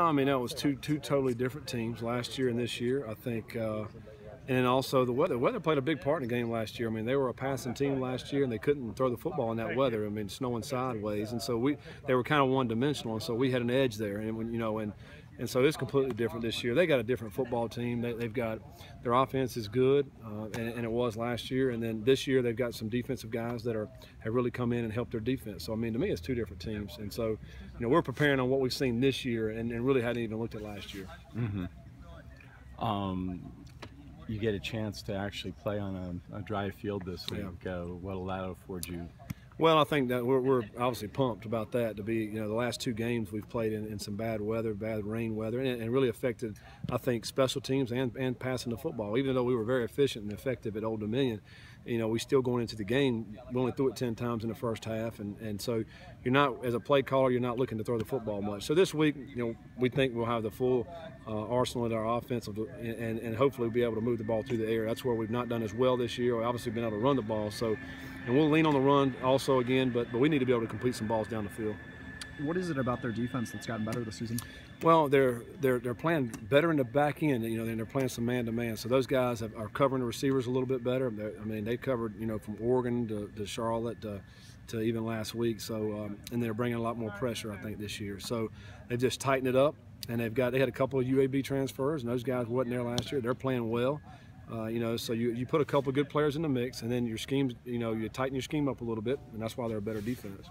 I mean, that was two totally different teams last year and this year. I think, and also the weather. Weather played a big part in the game last year. I mean, they were a passing team last year, and they couldn't throw the football in that weather. I mean, snowing sideways, and so they were kind of one-dimensional, and so we had an edge there. And when and so it's completely different this year. They got a different football team. They've got their offense is good, and it was last year. And then this year they've got some defensive guys that have really come in and helped their defense. So I mean, to me, it's two different teams. And so, we're preparing on what we've seen this year, and really hadn't even looked at last year. Mm-hmm. You get a chance to actually play on a dry field this week. Yeah. What'll that afford you? Well, I think that we're obviously pumped about that to be, the last two games we've played in some bad weather, bad rain weather, and it really affected, I think, special teams and passing the football. Even though we were very efficient and effective at Old Dominion, we still going into the game, we only threw it 10 times in the first half, and so you're not, as a play caller, you're not looking to throw the football much. So this week, we think we'll have the full arsenal in our offensive, and hopefully we'll be able to move the ball through the air. That's where we've not done as well this year. We've obviously been able to run the ball, and we'll lean on the run also again, but we need to be able to complete some balls down the field. What is it about their defense that's gotten better this season? Well, they're playing better in the back end, and they're playing some man-to-man. So those guys are covering the receivers a little bit better. I mean, they covered, from Oregon to Charlotte to even last week. So, and they're bringing a lot more pressure, I think, this year. So they've just tightened it up, and they had a couple of UAB transfers, and those guys wasn't there last year. They're playing well. So you put a couple of good players in the mix, and then your schemes, you tighten your scheme up a little bit, and that's why they're a better defense.